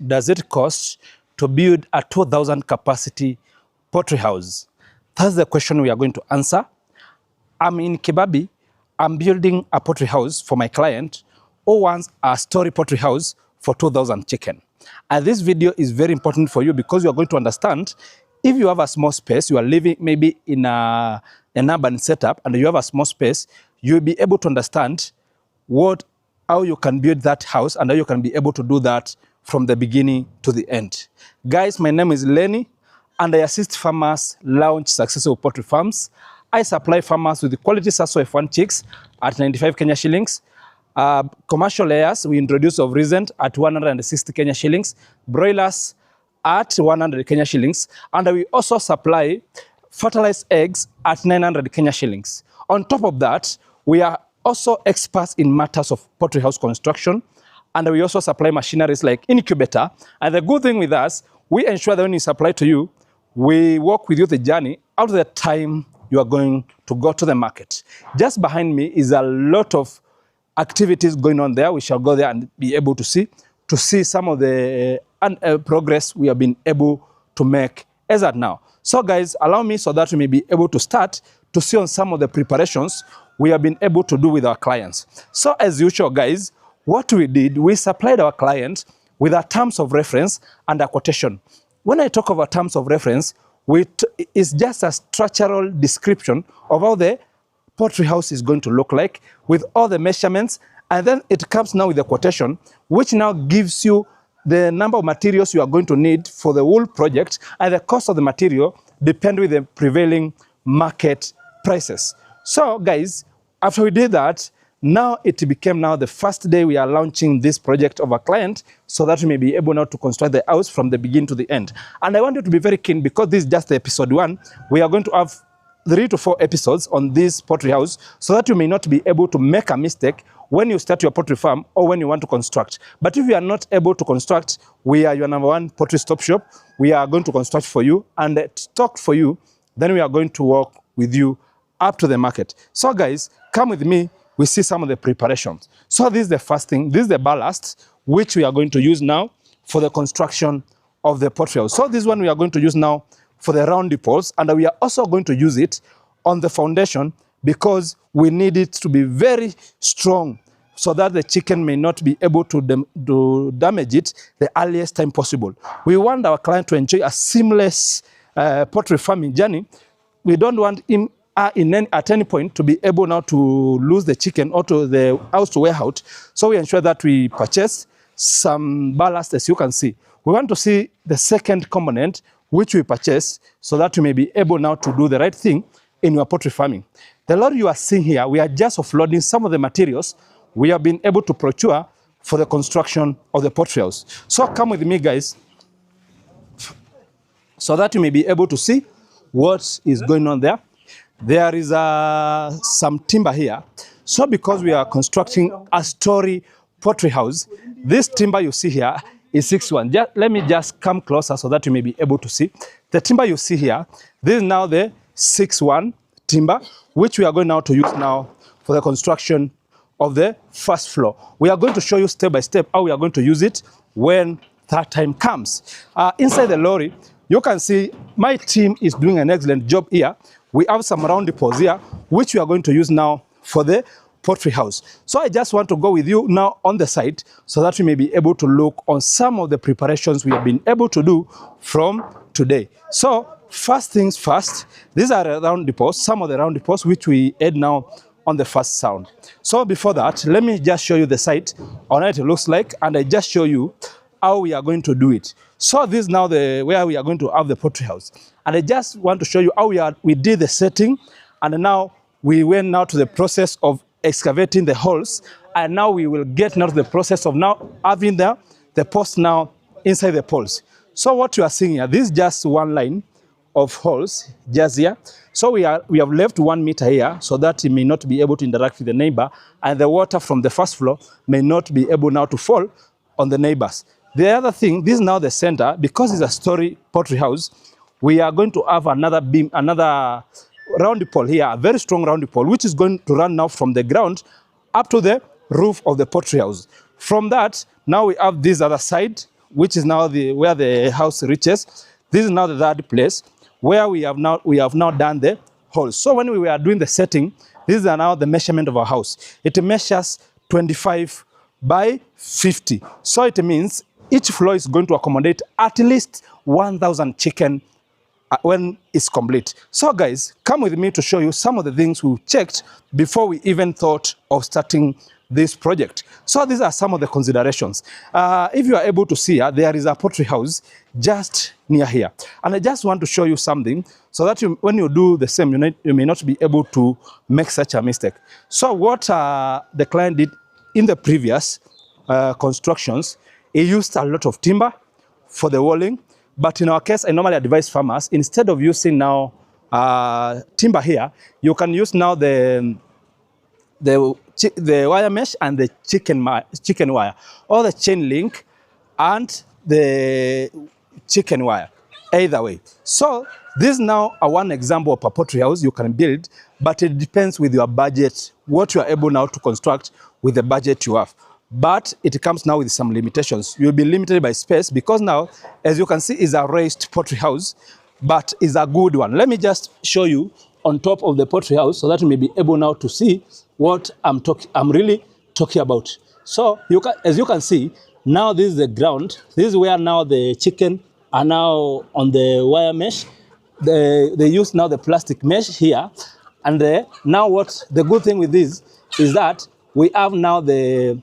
does it cost to build a 2,000 capacity poultry house? That's the question we are going to answer. I'm in Kibabi. I'm building a poultry house for my client who wants a Storey poultry house for 2,000 chicken. And this video is very important for you because you are going to understand if you have a small space, you are living maybe in an urban setup and you have a small space, you'll be able to understand how you can build that house and how you can be able to do that from the beginning to the end. Guys, my name is Lenny and I assist farmers launch successful poultry farms. I supply farmers with the quality Sasso F1 chicks at 95 Kenya shillings. Commercial layers we introduced of recent at 160 Kenya shillings. Broilers at 100 Kenya shillings. And we also supply fertilized eggs at 900 Kenya shillings. On top of that, we are also experts in matters of poultry house construction. And we also supply machineries like incubator. And the good thing with us, we ensure that when we supply to you, we walk with you the journey out of the time you are going to go to the market. Just behind me is a lot of activities going on there. We shall go there and be able to see some of the progress we have been able to make as at now. So guys, allow me so that we may be able to start to see on some of the preparations we have been able to do with our clients. So as usual guys, what we did, we supplied our client with our terms of reference and a quotation. When I talk about terms of reference, it's just a structural description of how the poultry house is going to look like with all the measurements, and then it comes now with a quotation which now gives you the number of materials you are going to need for the whole project, and the cost of the material depend with the prevailing market prices. So guys, after we did that, now it became now the first day we are launching this project of a client so that we may be able now to construct the house from the beginning to the end. And I want you to be very keen because this is just the episode 1. We are going to have 3 to 4 episodes on this poultry house so that you may not be able to make a mistake when you start your poultry farm or when you want to construct. But if you are not able to construct, we are your #1 poultry stop shop. We are going to construct for you and stock for you. Then we are going to work with you up to the market. So guys, come with me. We see some of the preparations. So this is the first thing. This is the ballast, which we are going to use now for the construction of the poultry house. So this one we are going to use now for the round poles, and we are also going to use it on the foundation because we need it to be very strong so that the chicken may not be able to damage it the earliest time possible. We want our client to enjoy a seamless poultry farming journey. We don't want him at any point to be able now to lose the chicken or to the house to wear out. So we ensure that we purchase some ballast, as you can see. We want to see the second component which we purchase so that we may be able now to do the right thing in your poultry farming. The lorry you are seeing here, we are just offloading some of the materials we have been able to procure for the construction of the poultry house. So come with me guys so that you may be able to see what is going on there. There is some timber here. So because we are constructing a Storey poultry house, this timber you see here is 6-1. Let me just come closer so that you may be able to see. The timber you see here, this is now the 6-1 timber, which we are going now to use now for the construction of the first floor. We are going to show you step by step how we are going to use it when that time comes. Inside the lorry, you can see my team is doing an excellent job here. We have some round poles here, which we are going to use now for the poultry house. So I just want to go with you now on the site so that we may be able to look on some of the preparations we have been able to do from today. So first things first, these are the round poles, some of the round poles which we add now on the first sound. So before that, let me just show you the site on how it looks like, and I just show you how we are going to do it. So this is now where we are going to have the poultry house. And I just want to show you how we did the setting, and now we went now to the process of excavating the holes, and now we will get now to the process of now having the post now inside the poles. So what you are seeing here, this is just one line of holes just here. So we have left 1 meter here so that it may not be able to interact with the neighbor, and the water from the first floor may not be able now to fall on the neighbors. The other thing, this is now the center, because it's a Storey poultry house, we are going to have another beam, another round pole here, a very strong round pole, which is going to run now from the ground up to the roof of the poultry house. From that, now we have this other side, which is now where the house reaches. This is now the third place where we have now done the holes. So when we were doing the setting, these are now the measurement of our house. It measures 25 by 50. So it means each floor is going to accommodate at least 1,000 chicken when it's complete. So guys, come with me to show you some of the things we checked before we even thought of starting this project. So these are some of the considerations. If you are able to see here, there is a poultry house just near here. And I just want to show you something so that when you do the same, you may not be able to make such a mistake. So what the client did in the previous constructions, he used a lot of timber for the walling. But in our case, I normally advise farmers, instead of using now timber here, you can use now the wire mesh and the chicken wire, or the chain link and the chicken wire, either way. So this is now one example of a poultry house you can build, but it depends with your budget, what you are able now to construct with the budget you have. But it comes now with some limitations. You'll be limited by space because now, as you can see, is a raised poultry house, but is a good one. Let me just show you on top of the poultry house so that you may be able now to see what I'm really talking about. So as you can see, now this is the ground. This is where now the chicken are now on the wire mesh. They use now the plastic mesh here. And now what the good thing with this is that we have now the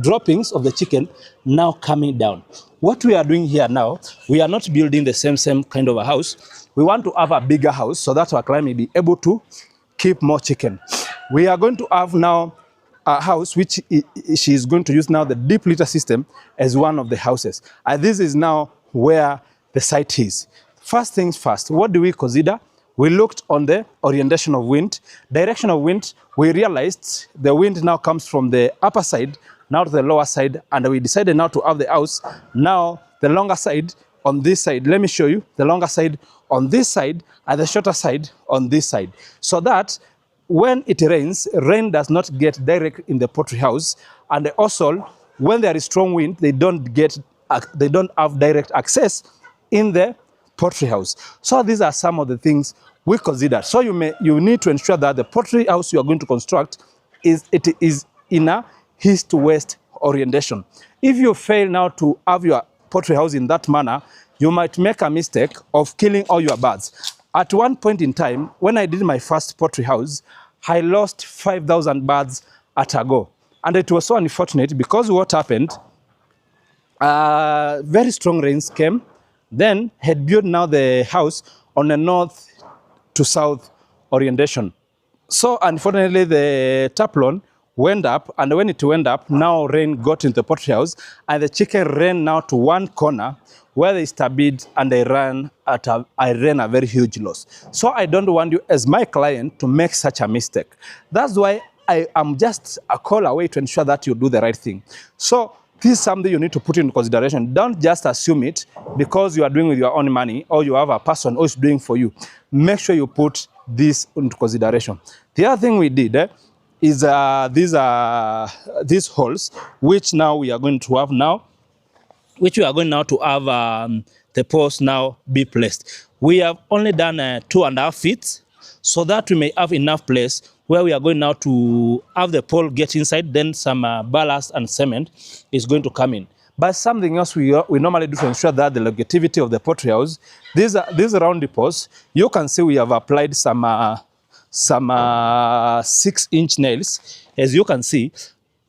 droppings of the chicken now coming down. What we are doing here now, we are not building the same kind of a house. We want to have a bigger house so that our client may be able to keep more chicken. We are going to have now a house which she is going to use now the deep litter system as one of the houses. And this is now where the site is. First things first, what do we consider? We looked on the orientation of wind, direction of wind. We realized the wind now comes from the upper side now to the lower side, and we decided now to have the house now the longer side on this side. Let me show you the longer side on this side and the shorter side on this side, so that when it rains, rain does not get direct in the poultry house, and also when there is strong wind, they don't have direct access in the poultry house. So these are some of the things we consider. So you need to ensure that the poultry house you are going to construct is in a east to west orientation. If you fail now to have your poultry house in that manner, you might make a mistake of killing all your birds. At one point in time, when I did my first poultry house, I lost 5,000 birds at a go. And it was so unfortunate because what happened, very strong rains came, then had built now the house on a north to south orientation. So unfortunately the tarpaulin went up, and when it went up, now rain got into the poultry house, and the chicken ran now to one corner where they stabbed, and I ran a very huge loss. So I don't want you as my client to make such a mistake. That's why I am just a call away to ensure that you do the right thing. So this is something you need to put into consideration. Don't just assume it because you are doing with your own money, or you have a person who is doing for you. Make sure you put this into consideration. The other thing we did is these holes, which now we are going to have now, which we are going now to have the post now be placed. We have only done 2.5 feet, so that we may have enough place where we are going now to have the pole get inside, then some ballast and cement is going to come in. But something else we normally do to ensure that the longevity of the poultry house, these round posts, you can see we have applied some 6-inch nails. As you can see,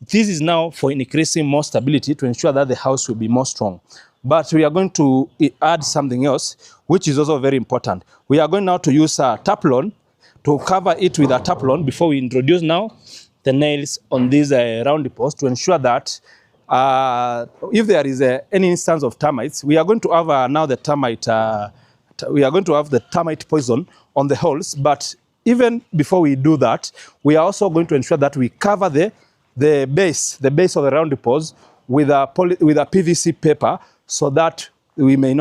this is now for increasing more stability to ensure that the house will be more strong. But we are going to add something else, which is also very important. We are going now to use a tarpaulin to cover it with a tarpaulin before we introduce now the nails on these round posts to ensure that if there is any instance of termites, we are going to have now the termite. We are going to have the termite poison on the holes. But even before we do that, we are also going to ensure that we cover the base of the round posts with a PVC paper, so that we may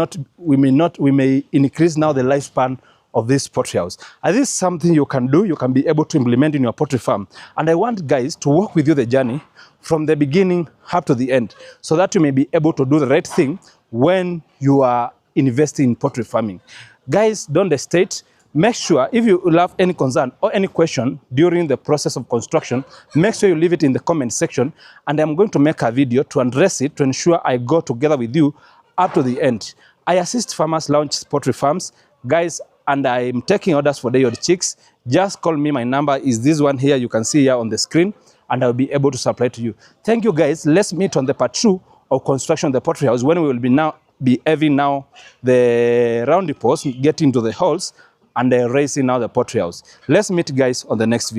increase now the lifespan of this poultry house. And this is something you can do, you can be able to implement in your poultry farm. And I want guys to walk with you the journey from the beginning up to the end, so that you may be able to do the right thing when you are investing in poultry farming. Guys, don't hesitate. Make sure if you have any concern or any question during the process of construction, make sure you leave it in the comment section, and I'm going to make a video to address it, to ensure I go together with you up to the end. I assist farmers launch poultry farms, guys, and I'm taking orders for day-old chicks. Just call me. My number is this one here, you can see here on the screen, and I'll be able to supply to you. Thank you, guys. Let's meet on the part 2 of construction of the poultry house, when we will be having now the round posts, get into the holes, and raising now the poultry house. Let's meet, guys, on the next video.